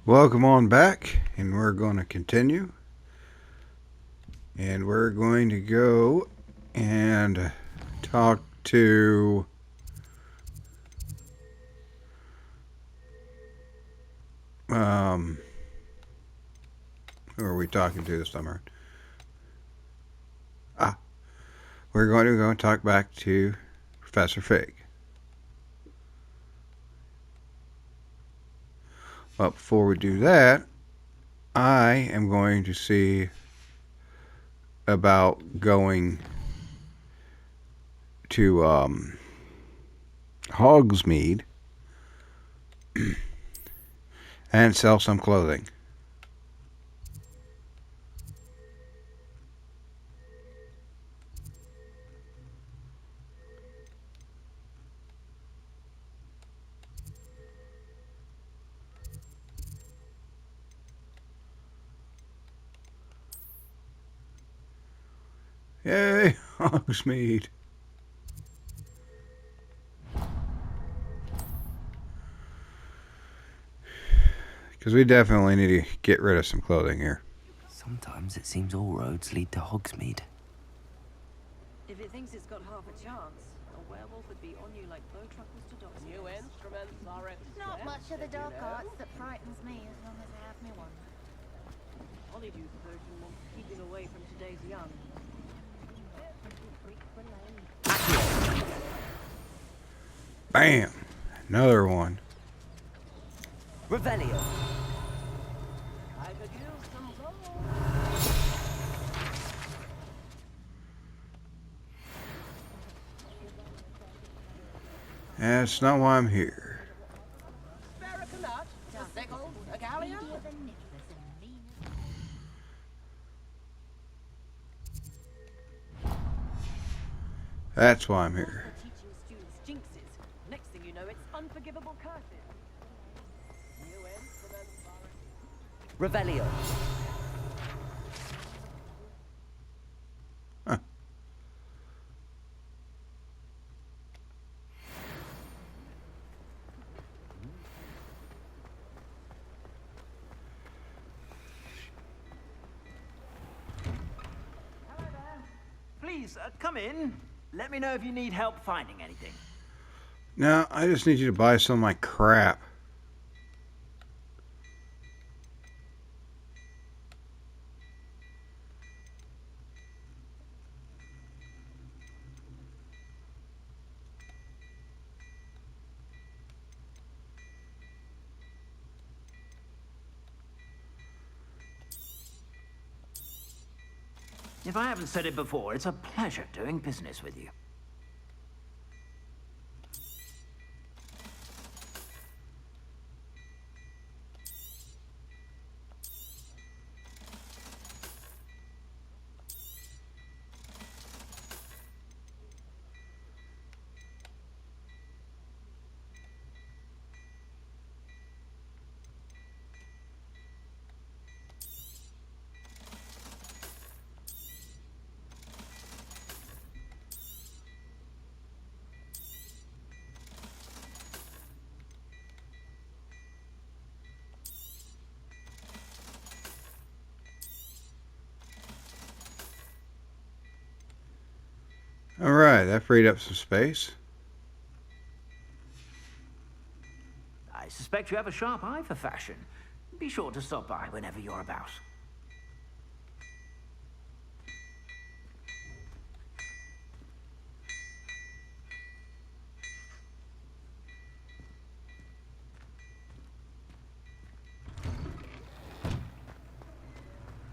Welcome on back, and we're going to continue. And we're going to go and talk to who are we talking to this summer? Ah, we're going to go and talk back to Professor Fig. But before we do that, I am going to see about going to Hogsmeade and sell some clothing. Yay, Hogsmeade. Because we definitely need to get rid of some clothing here. Sometimes it seems all roads lead to Hogsmeade. If it thinks it's got half a chance, a werewolf would be on you like bow truckles to dogs. New instruments are at Not much of the dark arts that frightens me as long as I have me one. Hollydew's version wants keeping away from today's young. Bam! Another one. Revelio. I could use some gold. That's not why I'm here. Spare a canut, a sickle, a galleon. That's why I'm here. Teaching students jinxes. Next thing you know, it's unforgivable curses. New instruments are at Revelio. Huh. Please, come in. Let me know if you need help finding anything. No, I just need you to buy some of my crap. If I haven't said it before, it's a pleasure doing business with you. Alright, that freed up some space. I suspect you have a sharp eye for fashion. Be sure to stop by whenever you're about.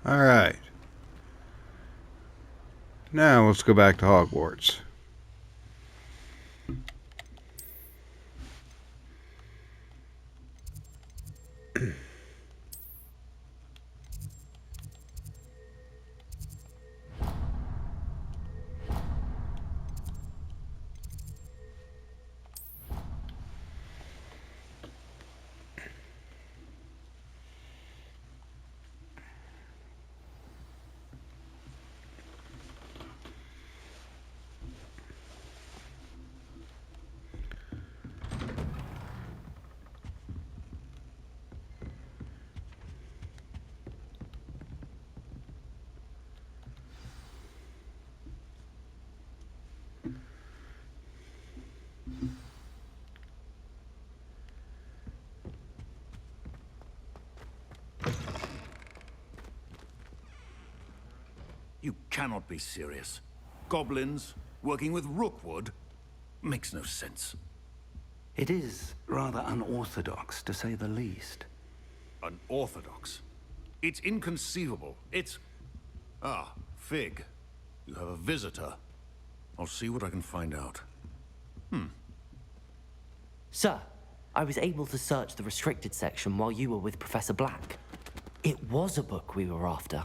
Alright. Now let's go back to Hogwarts. cannot be serious. Goblins working with Rookwood makes no sense. It is rather unorthodox, to say the least. Unorthodox? It's inconceivable. It's... Ah, Fig. You have a visitor. I'll see what I can find out. Sir, I was able to search the restricted section while you were with Professor Black. It was a book we were after.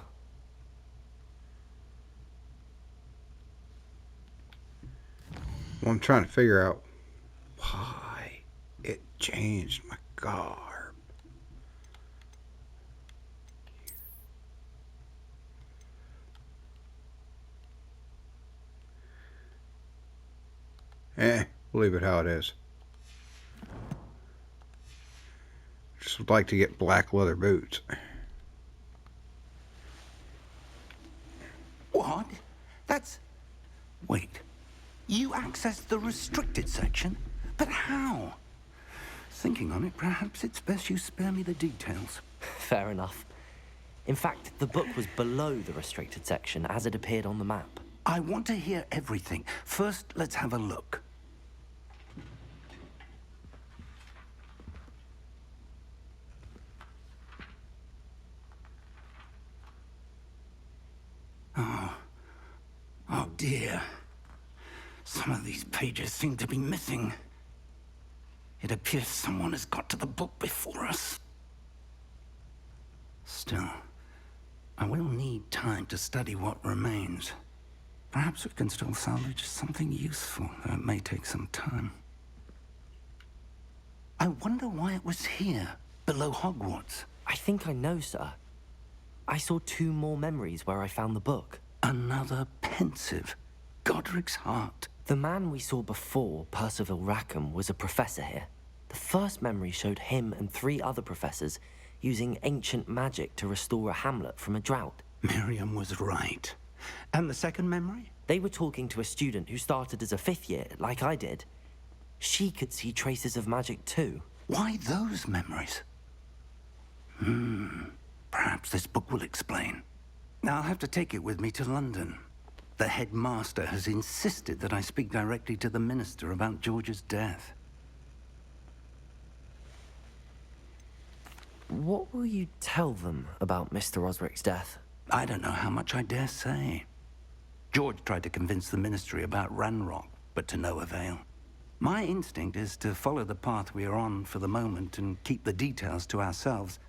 Well, I'm trying to figure out why it changed my garb. We'll leave it how it is. Just would like to get black leather boots. What? That's... Wait. You accessed the restricted section? But how? Thinking on it, perhaps it's best you spare me the details. Fair enough. In fact, the book was below the restricted section as it appeared on the map. I want to hear everything. First, let's have a look. Oh dear. Some of these pages seem to be missing. It appears someone has got to the book before us. Still, I will need time to study what remains. Perhaps we can still salvage something useful, though it may take some time. I wonder why it was here, below Hogwarts. I think I know, sir. I saw 2 more memories where I found the book. Another pensive. Godric's heart. The man we saw before, Percival Rackham, was a professor here. The first memory showed him and 3 other professors using ancient magic to restore a hamlet from a drought. Miriam was right. And the second memory? They were talking to a student who started as a 5th year, like I did. She could see traces of magic too. Why those memories? Perhaps this book will explain. Now I'll have to take it with me to London. The headmaster has insisted that I speak directly to the minister about George's death. What will you tell them about Mr. Osric's death? I don't know how much I dare say. George tried to convince the ministry about Ranrock, but to no avail. My instinct is to follow the path we are on for the moment and keep the details to ourselves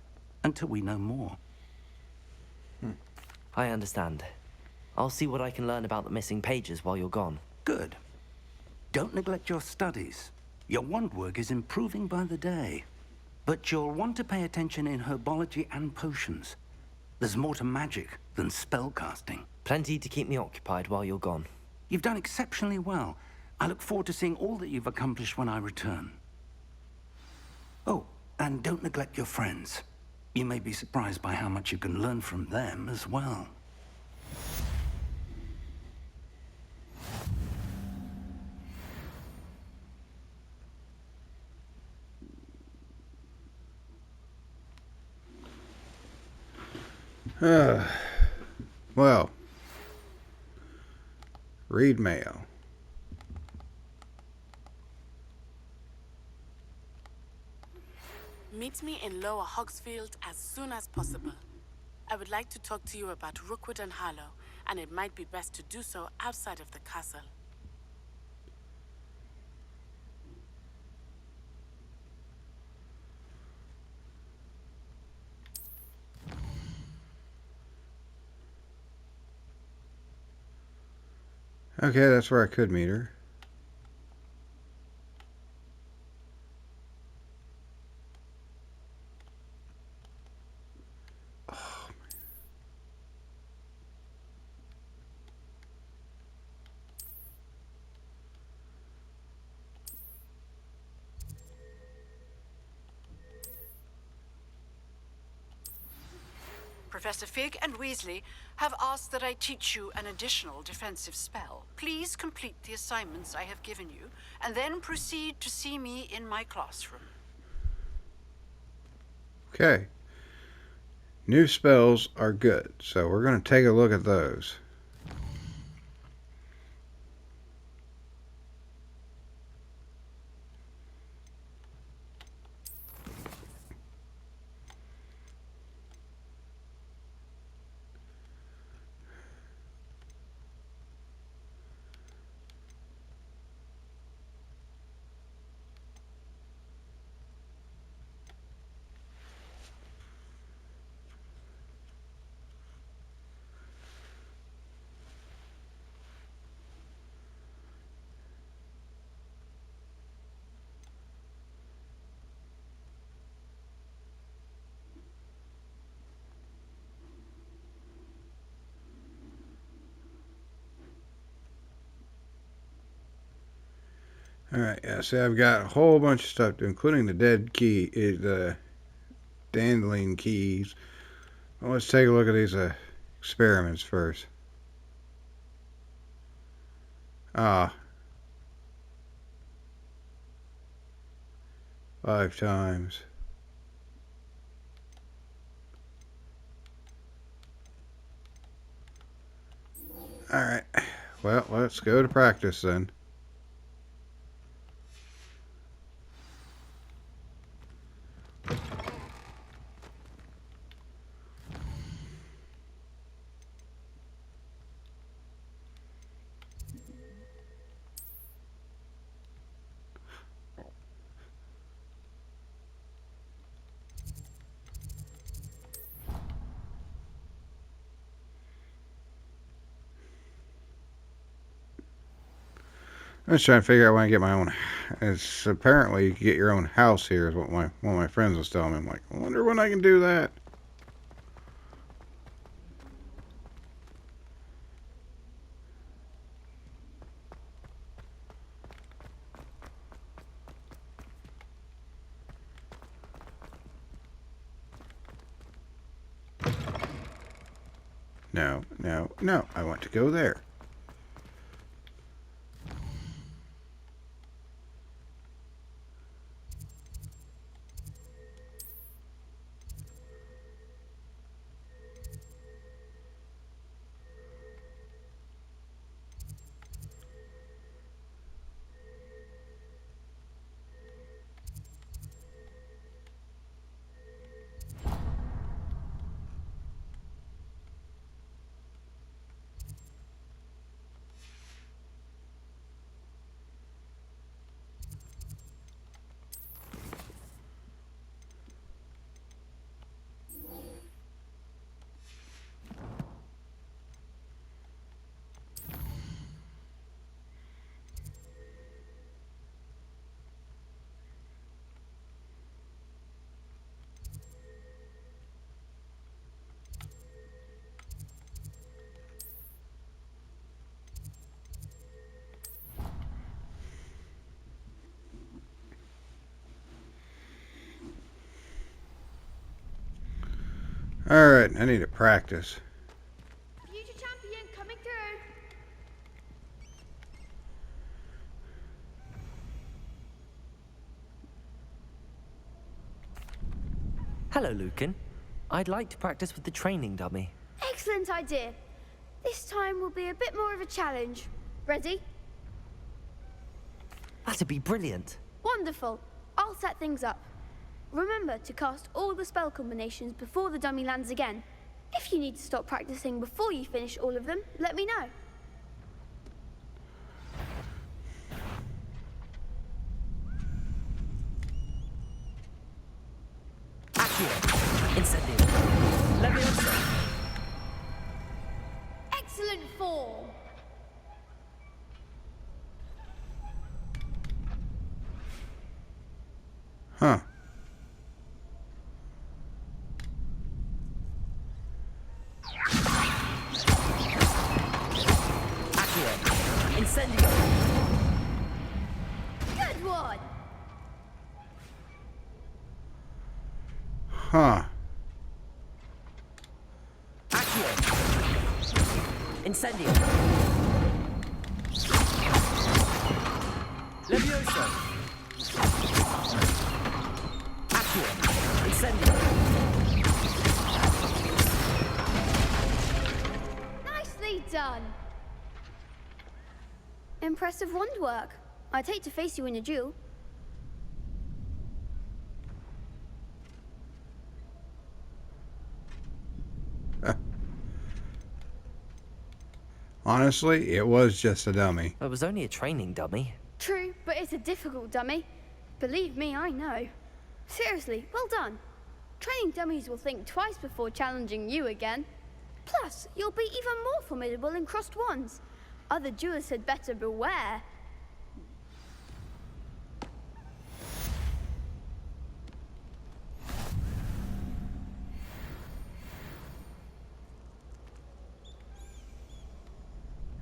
until we know more. I understand. I'll see what I can learn about the missing pages while you're gone. Good. Don't neglect your studies. Your wand work is improving by the day. But you'll want to pay attention in herbology and potions. There's more to magic than spellcasting. Plenty to keep me occupied while you're gone. You've done exceptionally well. I look forward to seeing all that you've accomplished when I return. Oh, and don't neglect your friends. You may be surprised by how much you can learn from them as well. Well, read mail. Meet me in Lower Hogsfield as soon as possible. I would like to talk to you about Rookwood and Harlow, and it might be best to do so outside of the castle. Okay, that's where I could meet her. Professor Fig and Weasley have asked that I teach you an additional defensive spell. Please complete the assignments I have given you, and then proceed to see me in my classroom. Okay. New spells are good, so we're going to take a look at those. Alright, yeah, see, I've got a whole bunch of stuff, including the dead key, the dandelion keys. Well, let's take a look at these experiments first. Ah. 5 times. Alright, well, let's go to practice then. I'm just trying to figure out when I get my own. It's apparently you can get your own house here, is what one of my friends was telling me. I'm like, I wonder when I can do that. No, no, no. I want to go there. Alright, I need to practice. Future champion coming through. Hello, Lucan. I'd like to practice with the training dummy. Excellent idea. This time will be a bit more of a challenge. Ready? That'd be brilliant. Wonderful. I'll set things up. Remember to cast all the spell combinations before the dummy lands again. If you need to stop practicing before you finish all of them, let me know. Accio. Incendio. Leviosa. Excellent form. Huh. Accio. Incendio. Good one. Huh. Accio. Incendio. Leviosa. Accio. Incendio. Nicely done. Impressive wand work. I'd hate to face you in a duel. Honestly, it was just a dummy. It was only a training dummy. True, but it's a difficult dummy. Believe me, I know. Seriously, well done. Training dummies will think twice before challenging you again. Plus, you'll be even more formidable in crossed wands. Other duelists had better beware.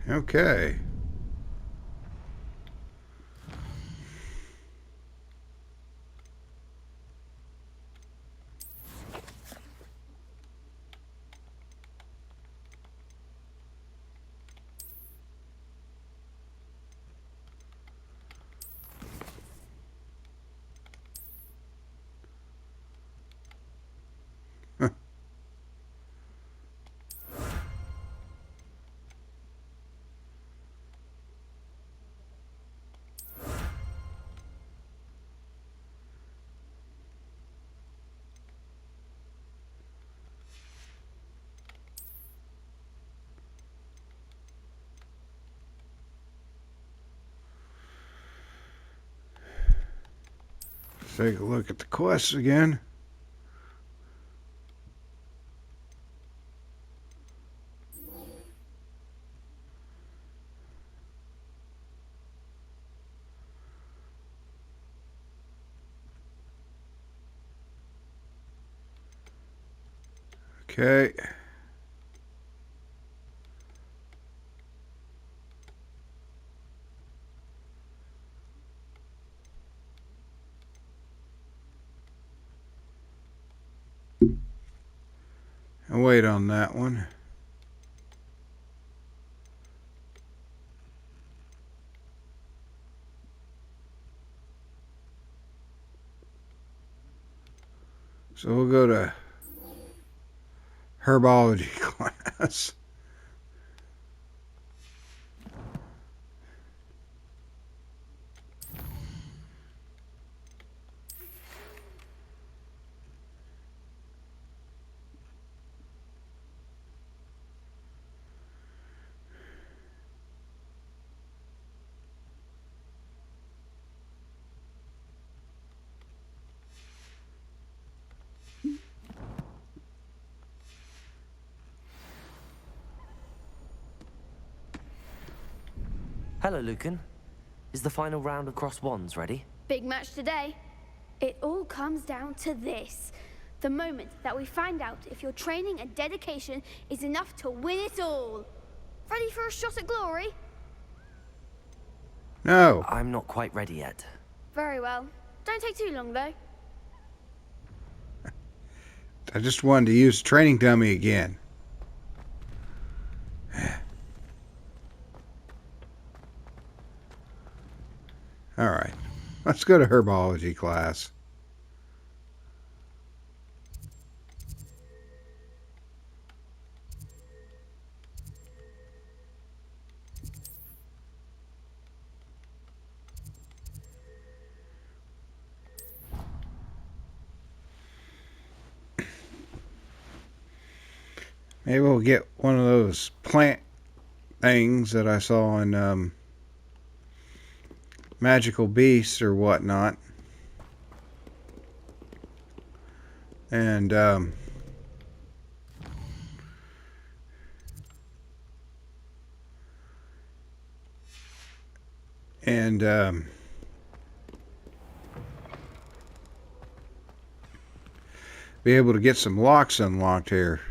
Okay. Take a look at the quests again. Okay. I'll wait on that one. So we'll go to Herbology class. Hello, Lucan. Is the final round of cross wands ready? Big match today. It all comes down to this. The moment that we find out if your training and dedication is enough to win it all. Ready for a shot at glory? No. I'm not quite ready yet. Very well. Don't take too long, though. I just wanted to use training dummy again. Alright. Let's go to Herbology class. Maybe we'll get one of those plant things that I saw in Magical Beasts or whatnot. And be able to get some locks unlocked here.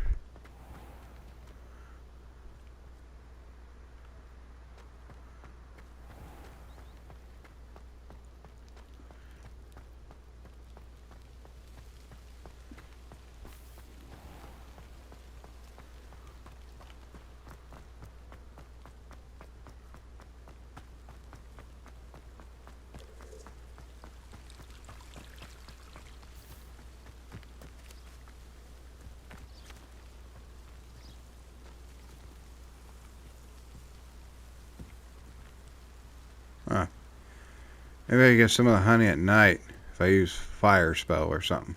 Maybe I get some of the honey at night if I use fire spell or something.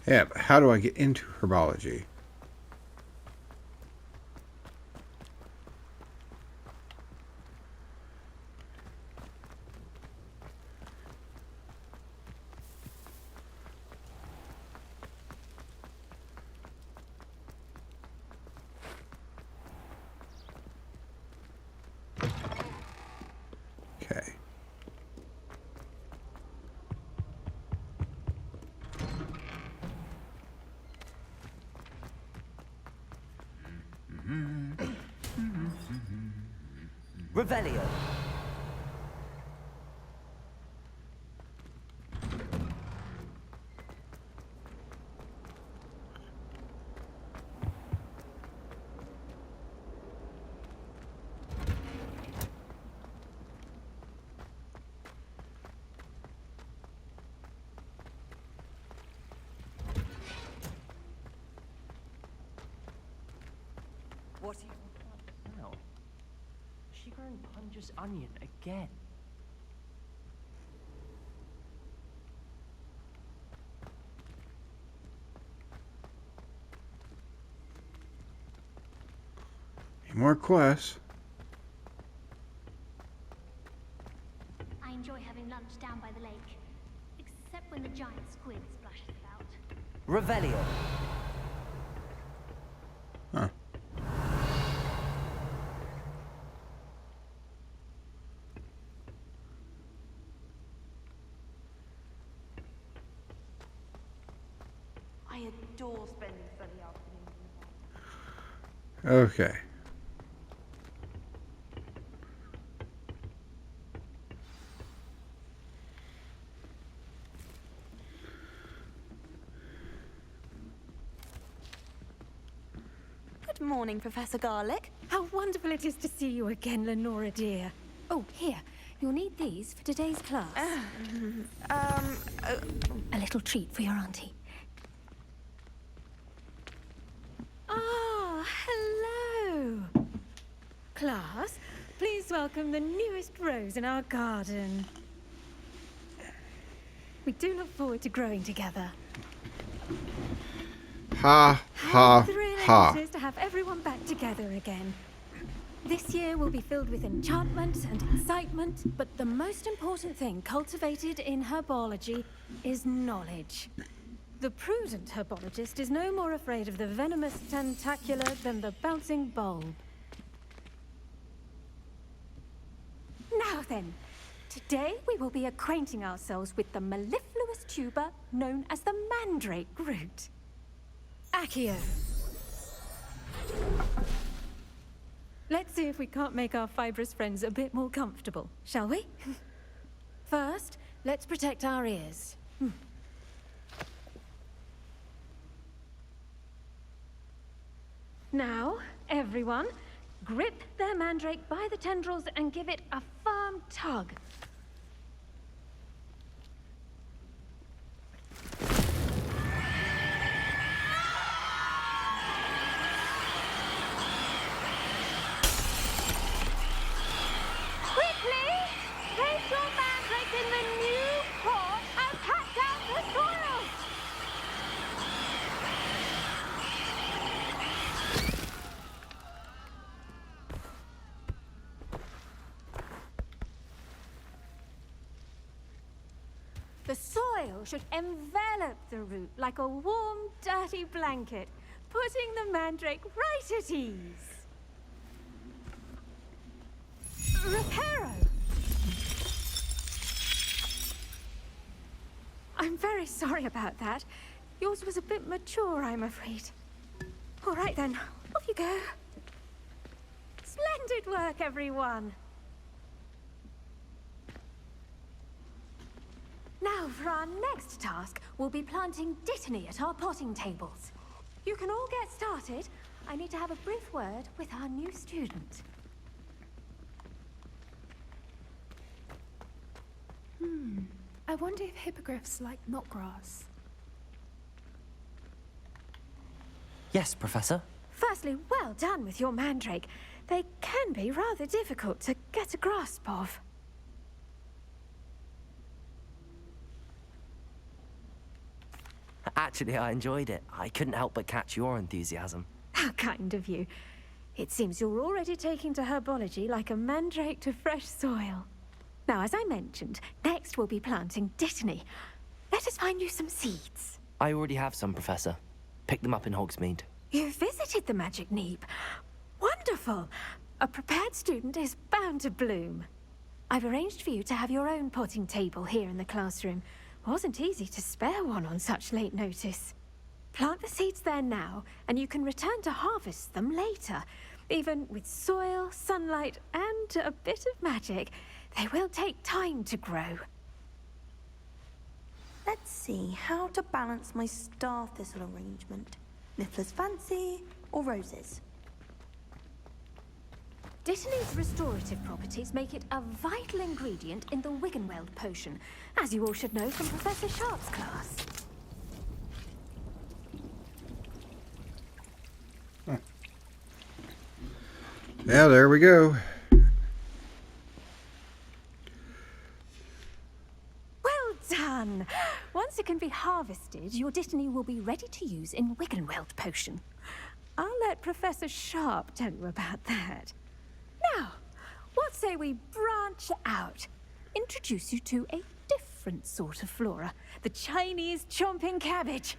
Yeah, but how do I get into Herbology? Okay. Revelio. What do you want now? Is she growing pungent? dangerous onion again. Any more quests? I enjoy having lunch down by the lake, except when the giant squid splashes about. Revelio. Huh. I adore spending sunny afternoons in the park. Okay. Good morning, Professor Garlick. How wonderful it is to see you again, Lenora dear. Oh, here. You'll need these for today's class. A little treat for your auntie. Ah, hello. Class, please welcome the newest rose in our garden. We do look forward to growing together. Ha, How ha, thrilling ha. it is to have everyone back together again. This year will be filled with enchantment and excitement, but the most important thing cultivated in herbology is knowledge. The prudent herbologist is no more afraid of the venomous tentacular than the bouncing bulb. Now then, today we will be acquainting ourselves with the mellifluous tuber known as the mandrake root. Accio. Let's see if we can't make our fibrous friends a bit more comfortable, shall we? First, let's protect our ears. Now, everyone, grip their mandrake by the tendrils and give it a firm tug. Quickly! Place your mandrake in the new pot and cut down the soil! The soil should envelop the root like a warm, dirty blanket, putting the mandrake right at ease. Reparo! I'm very sorry about that. Yours was a bit mature, I'm afraid. All right then, off you go. Splendid work, everyone! Now, for our next task, we'll be planting dittany at our potting tables. You can all get started. I need to have a brief word with our new student. I wonder if hippogriffs like knotgrass. Yes, Professor. Firstly, well done with your mandrake. They can be rather difficult to get a grasp of. Actually, I enjoyed it. I couldn't help but catch your enthusiasm. How kind of you. It seems you're already taking to herbology like a mandrake to fresh soil. Now, as I mentioned, next we'll be planting dittany. Let us find you some seeds. I already have some, Professor. Picked them up in Hogsmeade. You visited the Magic Neep. Wonderful! A prepared student is bound to bloom. I've arranged for you to have your own potting table here in the classroom. Wasn't easy to spare one on such late notice. Plant the seeds there now, and you can return to harvest them later. Even with soil, sunlight, and a bit of magic, they will take time to grow. Let's see how to balance my star thistle arrangement. Niffler's fancy or roses? Dittany's restorative properties make it a vital ingredient in the Wiggenweld potion, as you all should know from Professor Sharp's class. Yeah, there we go. done. Once it can be harvested, your Dittany will be ready to use in Wiggenweld potion. I'll let Professor Sharp tell you about that. Now, what say we branch out? Introduce you to a different sort of flora, the Chinese chomping cabbage.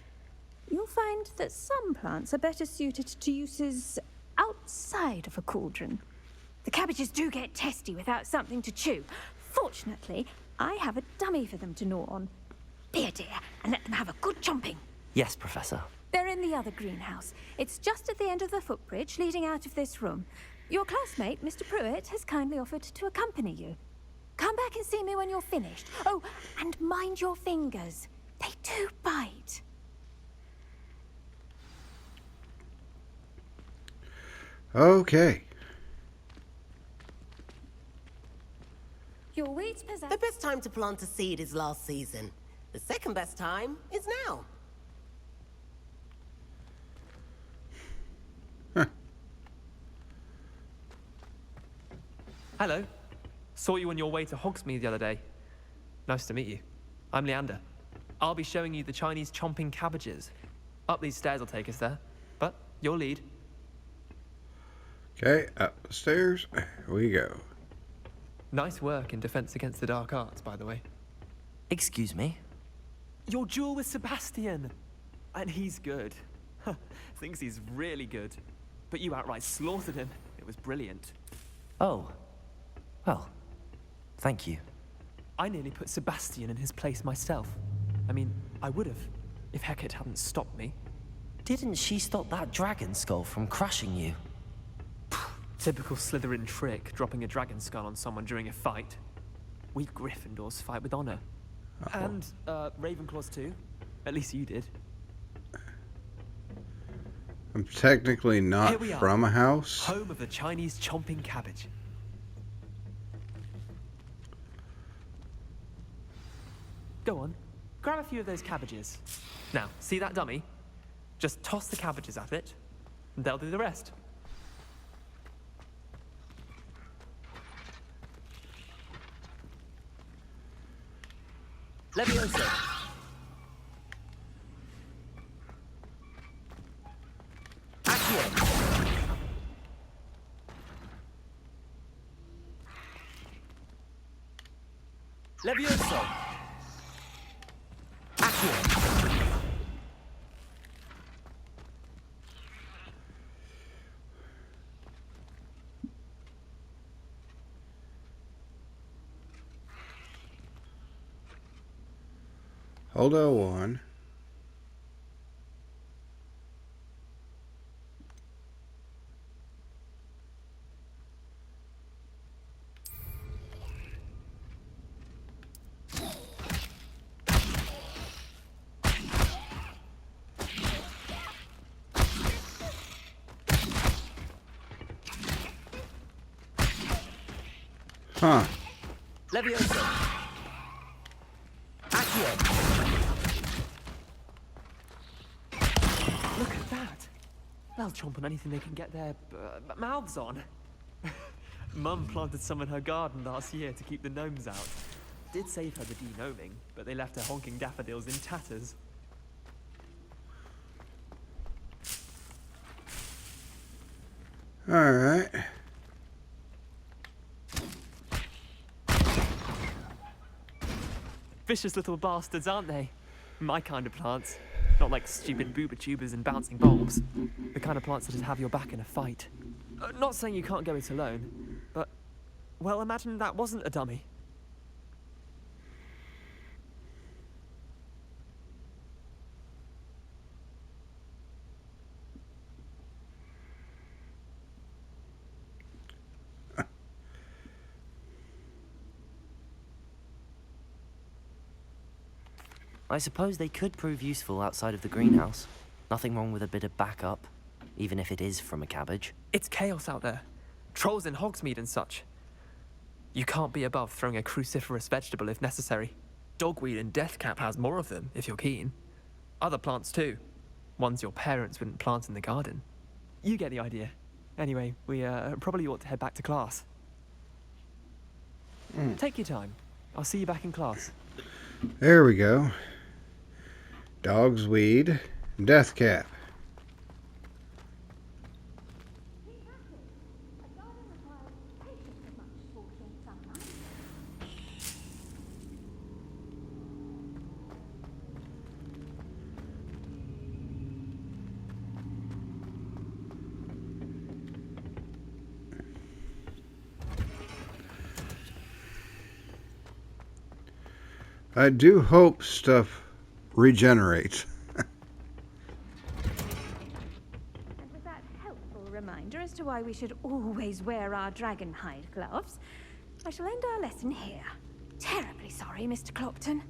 You'll find that some plants are better suited to uses outside of a cauldron. The cabbages do get testy without something to chew. Fortunately, I have a dummy for them to gnaw on. Be a dear and let them have a good chomping. Yes, Professor. They're in the other greenhouse. It's just at the end of the footbridge leading out of this room. Your classmate, Mr. Pruitt, has kindly offered to accompany you. Come back and see me when you're finished. Oh, and mind your fingers. They do bite. Okay. Your weeds possess... The best time to plant a seed is last season. The second best time is now. Hello. Saw you on your way to Hogsmeade the other day. Nice to meet you. I'm Leander. I'll be showing you the Chinese chomping cabbages. Up these stairs will take us there, but you'll lead. Okay, up the stairs we go. Nice work in Defense Against the Dark Arts, by the way. Excuse me? Your duel with Sebastian! And he's good. Thinks he's really good. But you outright slaughtered him. It was brilliant. Oh. Well, thank you. I nearly put Sebastian in his place myself. I mean, I would have, if Hecate hadn't stopped me. Didn't she stop that dragon skull from crushing you? Typical Slytherin trick, dropping a dragon skull on someone during a fight. We Gryffindors fight with honor. Uh-oh. And, Ravenclaws too. At least you did. I'm technically not Here we are, from a house. home of the Chinese chomping cabbage. Go on, grab a few of those cabbages. Now, see that dummy? Just toss the cabbages at it, and they'll do the rest. Levioso. Accio. Levioso. Accio. Hold L1. Huh. Levioso. Accio. Look at that. They'll chomp on anything they can get their mouths on. Mum planted some in her garden last year to keep the gnomes out. Did save her the de-gnoming, but they left her honking daffodils in tatters. All right. Vicious little bastards, aren't they? My kind of plants. Not like stupid booba tubers and bouncing bulbs. The kind of plants that just have your back in a fight. Not saying you can't go it alone, but... well, imagine that wasn't a dummy. I suppose they could prove useful outside of the greenhouse. Nothing wrong with a bit of backup, even if it is from a cabbage. It's chaos out there. Trolls in Hogsmeade and such. You can't be above throwing a cruciferous vegetable if necessary. Dogweed and deathcap has more of them, if you're keen. Other plants too. Ones your parents wouldn't plant in the garden. You get the idea. Anyway, we probably ought to head back to class. Take your time. I'll see you back in class. There we go. Dog's weed. Death cap. I do hope stuff regenerates. And with that helpful reminder as to why we should always wear our dragon hide gloves, I shall end our lesson here. Terribly sorry, Mr. Clopton.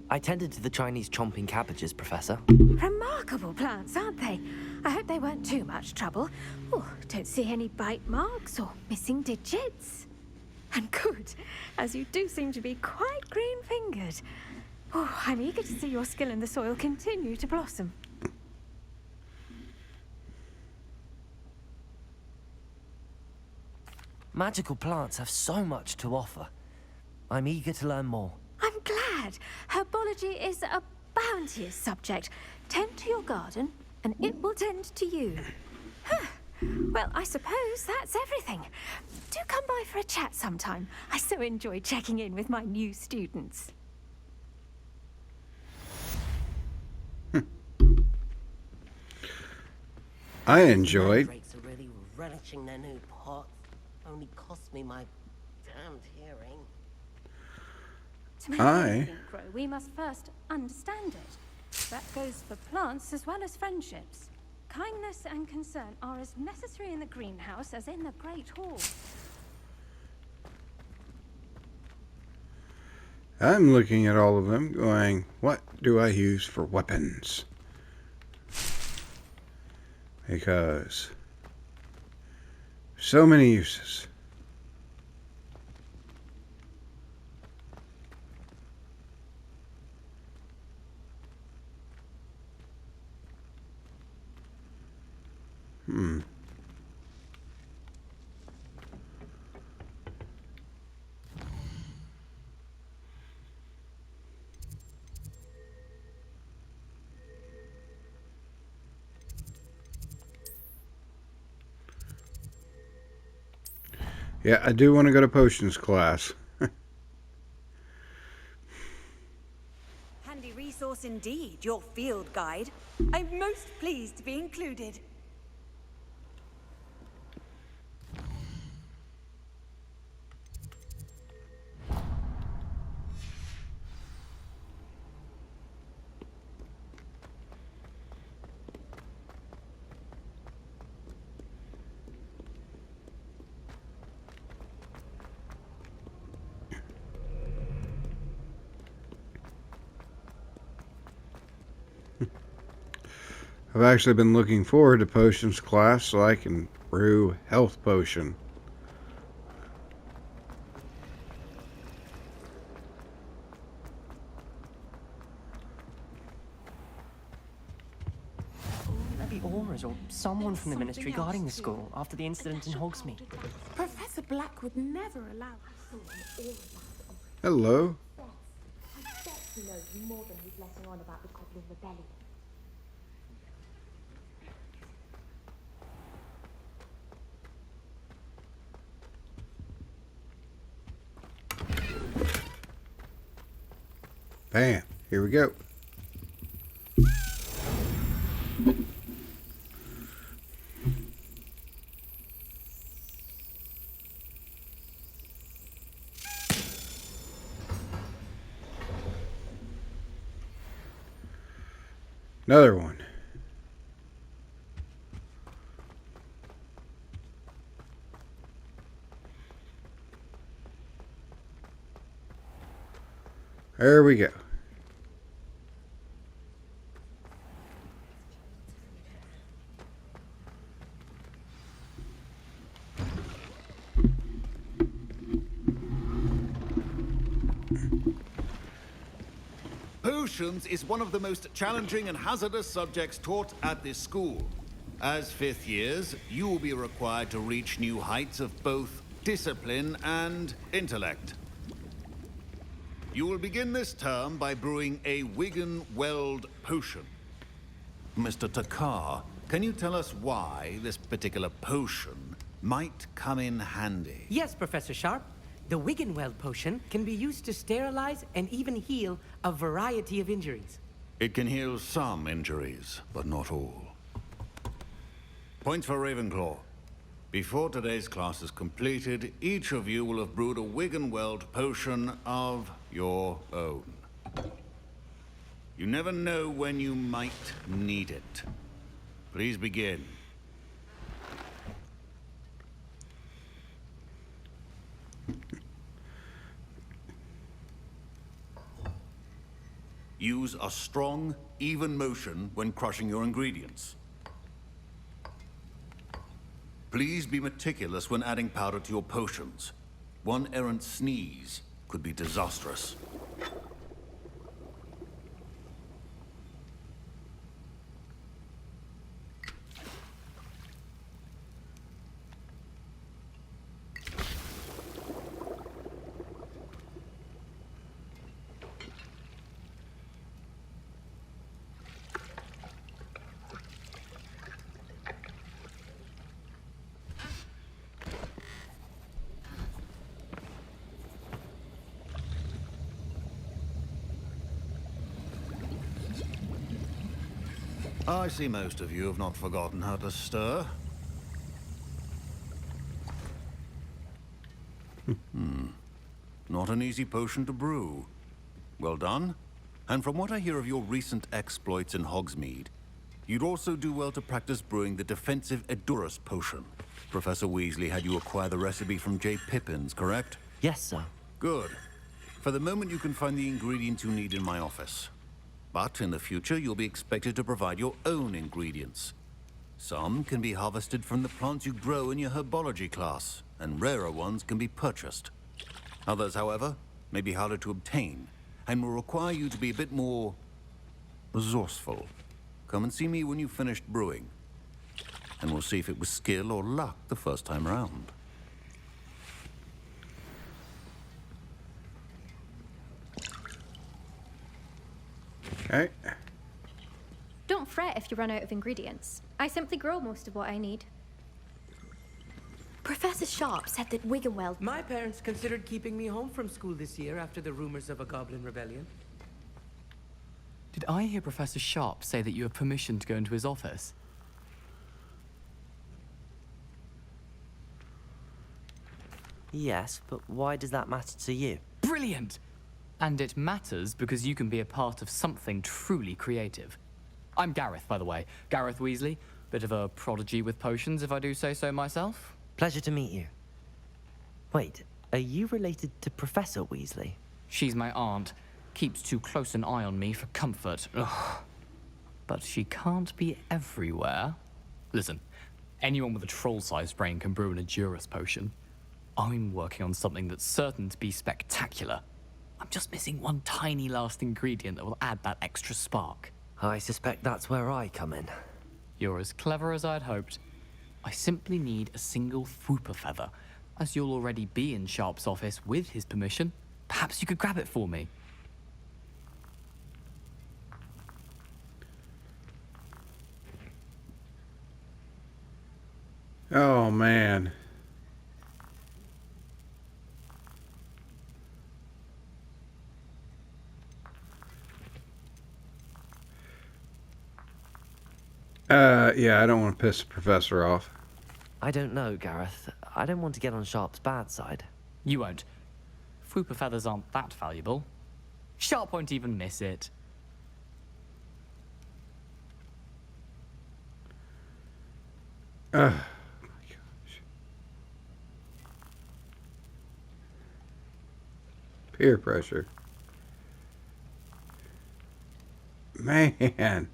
I tended to the Chinese chomping cabbages, Professor. Remarkable plants, aren't they? I hope they weren't too much trouble. Oh, don't see any bite marks or missing digits. And good, as you do seem to be quite green-fingered. Oh, I'm eager to see your skill in the soil continue to blossom. Magical plants have so much to offer. I'm eager to learn more. I'm glad. Herbology is a bounteous subject. Tend to your garden, and it will tend to you. Huh. Well, I suppose that's everything. Do come by for a chat sometime. I so enjoy checking in with my new students. I enjoyed. Drakes are really relishing their new pots. Only cost me my damned hearing. To make anything grow, we must first understand it. That goes for plants as well as friendships. Kindness and concern are as necessary in the greenhouse as in the Great Hall. I'm looking at all of them going, what do I use for weapons? Because so many uses. Yeah, I do want to go to potions class. Handy resource indeed, your field guide. I'm most pleased to be included. I've actually been looking forward to potions class so I can brew health potion. Maybe Aura's or someone from the Ministry guarding the school after the incident in Hogsmeade. Professor Black would never allow Hello. I bet he knows more than he's letting on about the Goblin Rebellion. Bam. Here we go. Another one. There we go. Potions is one of the most challenging and hazardous subjects taught at this school. As fifth years, you will be required to reach new heights of both discipline and intellect. You will begin this term by brewing a Wigan-Weld potion. Mr. Takar, can you tell us why this particular potion might come in handy? Yes, Professor Sharp. The Wiggenweld potion can be used to sterilize and even heal a variety of injuries. It can heal some injuries, but not all. Points for Ravenclaw. Before today's class is completed, each of you will have brewed a Wiggenweld potion of your own. You never know when you might need it. Please begin. Use a strong, even motion when crushing your ingredients. Please be meticulous when adding powder to your potions. One errant sneeze could be disastrous. I see most of you have not forgotten how to stir. Not an easy potion to brew. Well done. And from what I hear of your recent exploits in Hogsmeade, you'd also do well to practice brewing the defensive Edurus potion. Professor Weasley had you acquire the recipe from J. Pippins, correct? Yes, sir. Good. For the moment, you can find the ingredients you need in my office. But in the future, you'll be expected to provide your own ingredients. Some can be harvested from the plants you grow in your Herbology class, and rarer ones can be purchased. Others, however, may be harder to obtain, and will require you to be a bit more resourceful. Come and see me when you've finished brewing, and we'll see if it was skill or luck the first time round. Okay. Don't fret if you run out of ingredients. I simply grow most of what I need. Professor Sharp said that Wiggenweld... My parents considered keeping me home from school this year after the rumors of a goblin rebellion. Did I hear Professor Sharp say that you have permission to go into his office? Yes, but why does that matter to you? Brilliant! And it matters because you can be a part of something truly creative. I'm Gareth, by the way. Gareth Weasley. Bit of a prodigy with potions, if I do say so myself. Pleasure to meet you. Wait, are you related to Professor Weasley? She's my aunt. Keeps too close an eye on me for comfort. Ugh. But she can't be everywhere. Listen, anyone with a troll-sized brain can brew an Edurus potion. I'm working on something that's certain to be spectacular. I'm just missing one tiny last ingredient that will add that extra spark. I suspect that's where I come in. You're as clever as I'd hoped. I simply need a single Fwooper feather. As you'll already be in Sharp's office with his permission, perhaps you could grab it for me. Oh, man. Yeah, I don't want to piss the professor off. I don't know, Gareth. I don't want to get on Sharp's bad side. You won't. Fwooper feathers aren't that valuable. Sharp won't even miss it. My gosh. Peer pressure. Man.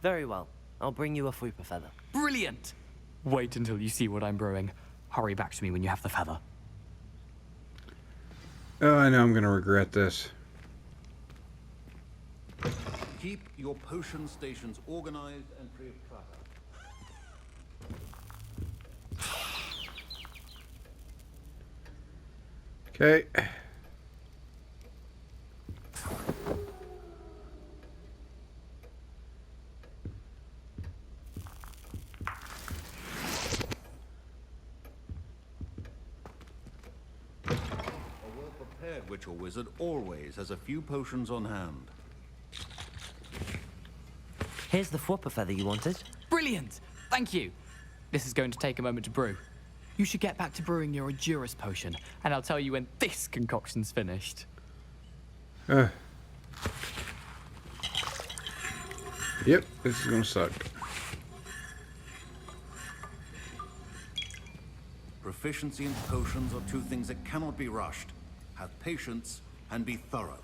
Very well. I'll bring you a fupa feather. Brilliant! Wait until you see what I'm brewing. Hurry back to me when you have the feather. Oh, I know I'm gonna regret this. Keep your potion stations organized and free of clutter. Okay. A well-prepared witch or wizard always has a few potions on hand. Here's the fupa feather you wanted. Brilliant! Thank you. This is going to take a moment to brew. You should get back to brewing your Endurus potion, and I'll tell you when this concoction's finished. Yep, this is gonna suck. Proficiency in potions are two things that cannot be rushed. Have patience and be thorough.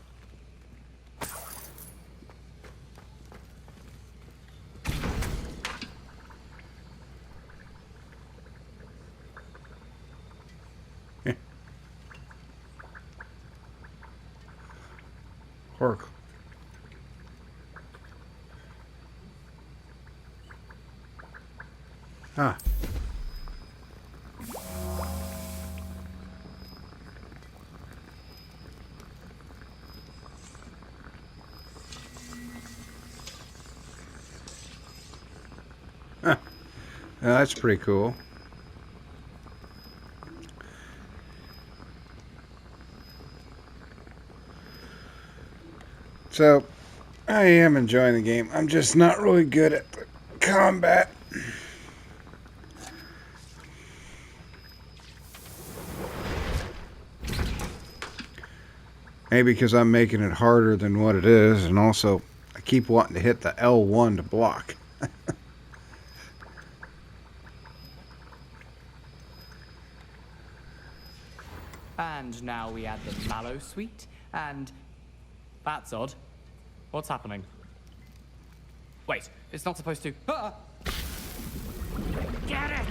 Hork. Ah. Huh. That's pretty cool. So, I am enjoying the game. I'm just not really good at the combat. Maybe because I'm making it harder than what it is, and also I keep wanting to hit the L1 to block. And now we add the mallow sweet, and... That's odd. What's happening? Wait, it's not supposed to... Ah! Get it!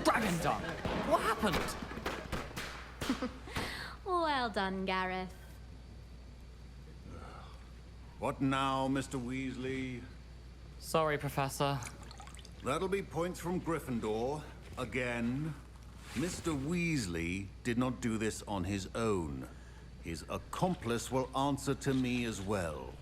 Dragon Dung! What happened? Well done, Gareth. What now, Mr. Weasley? Sorry, Professor. That'll be points from Gryffindor. Again. Mr. Weasley did not do this on his own. His accomplice will answer to me as well.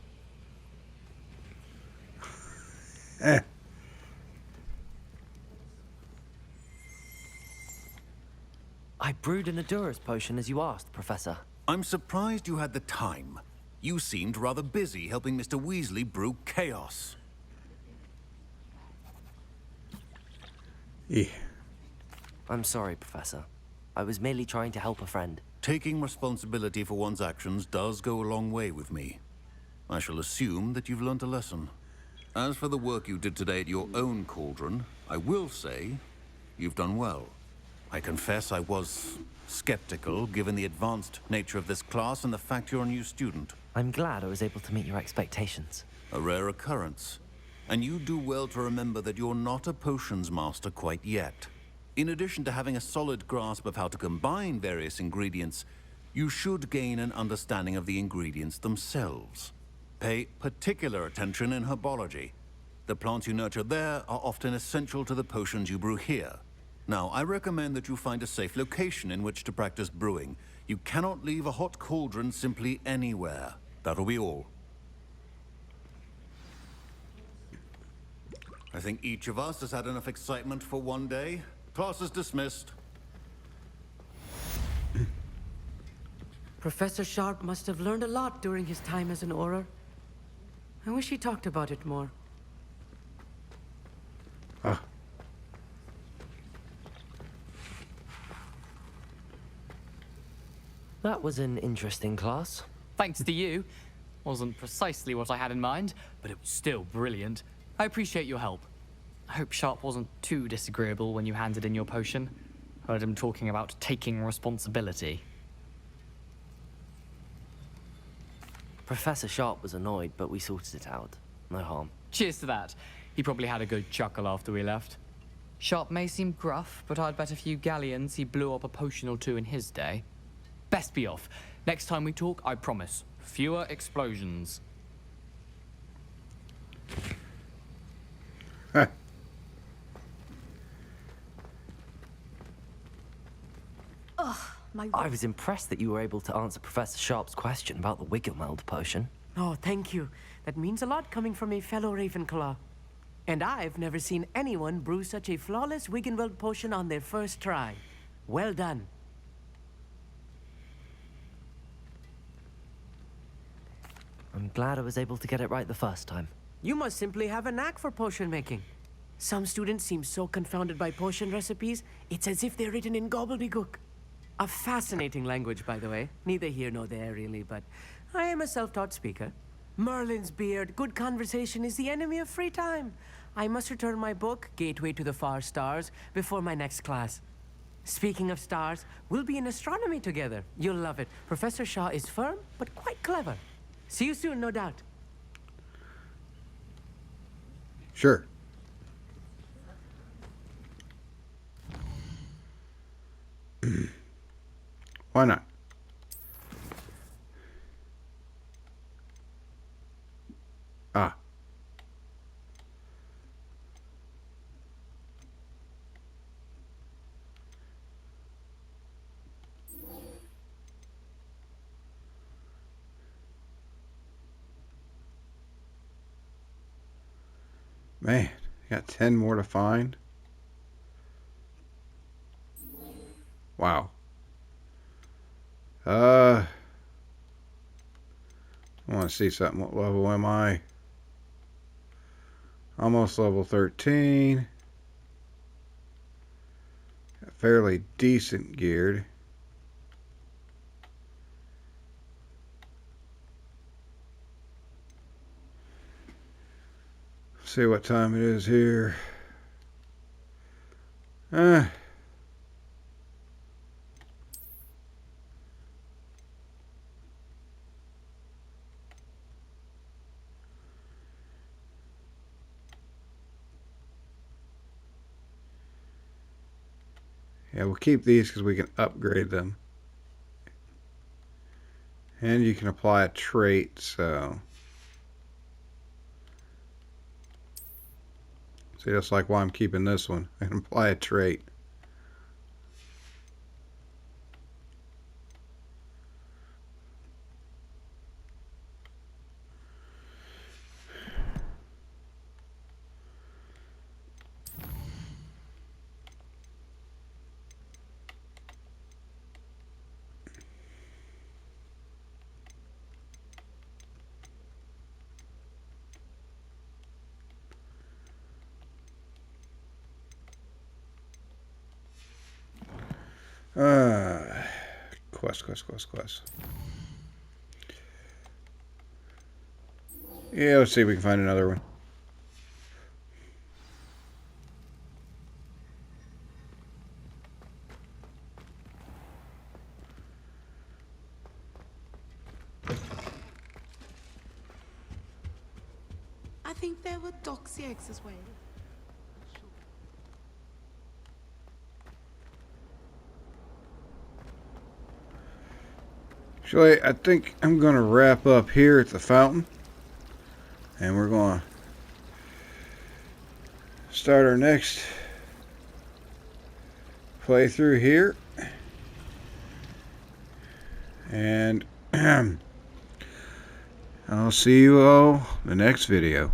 I brewed an Endurus potion as you asked, Professor. I'm surprised you had the time. You seemed rather busy helping Mr. Weasley brew chaos. Yeah. I'm sorry, Professor. I was merely trying to help a friend. Taking responsibility for one's actions does go a long way with me. I shall assume that you've learnt a lesson. As for the work you did today at your own cauldron, I will say you've done well. I confess I was skeptical, given the advanced nature of this class and the fact you're a new student. I'm glad I was able to meet your expectations. A rare occurrence. And you do well to remember that you're not a potions master quite yet. In addition to having a solid grasp of how to combine various ingredients, you should gain an understanding of the ingredients themselves. Pay particular attention in herbology. The plants you nurture there are often essential to the potions you brew here. Now, I recommend that you find a safe location in which to practice brewing. You cannot leave a hot cauldron simply anywhere. That'll be all. I think each of us has had enough excitement for one day. Class is dismissed. Professor Sharp must have learned a lot during his time as an Auror. I wish he talked about it more. That was an interesting class. Thanks to you. Wasn't precisely what I had in mind, but it was still brilliant. I appreciate your help. I hope Sharp wasn't too disagreeable when you handed in your potion. Heard him talking about taking responsibility. Professor Sharp was annoyed, but we sorted it out. No harm. Cheers to that. He probably had a good chuckle after we left. Sharp may seem gruff, but I'd bet a few galleons he blew up a potion or two in his day. Best be off. Next time we talk, I promise. Fewer explosions. Huh. I was impressed that you were able to answer Professor Sharp's question about the Wiggenweld potion. Oh, thank you. That means a lot coming from a fellow Ravenclaw. And I've never seen anyone brew such a flawless Wiggenweld potion on their first try. Well done. I'm glad I was able to get it right the first time. You must simply have a knack for potion making. Some students seem so confounded by potion recipes, it's as if they're written in gobbledygook. A fascinating language, by the way. Neither here nor there, really, but I am a self-taught speaker. Merlin's beard, good conversation is the enemy of free time. I must return my book, Gateway to the Far Stars, before my next class. Speaking of stars, we'll be in astronomy together. You'll love it. Professor Shaw is firm, but quite clever. See you soon, no doubt. Sure. Why not? Ah. Man, got 10 more to find. Wow. I want to see something. What level am I? Almost level 13. Fairly decent geared. See what time it is here. Yeah, we'll keep these because we can upgrade them. And you can apply a trait, so... See, that's like why I'm keeping this one. I can apply a trait. Quest. Yeah, let's see if we can find another one. I think there were doxy eggs as well. Actually, I think I'm going to wrap up here at the fountain. And we're going to start our next playthrough here. And I'll see you all in the next video.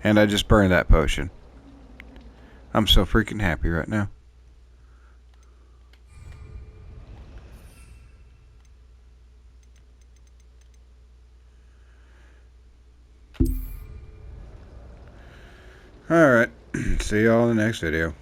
And I just burned that potion. I'm so freaking happy right now. Alright, see y'all in the next video.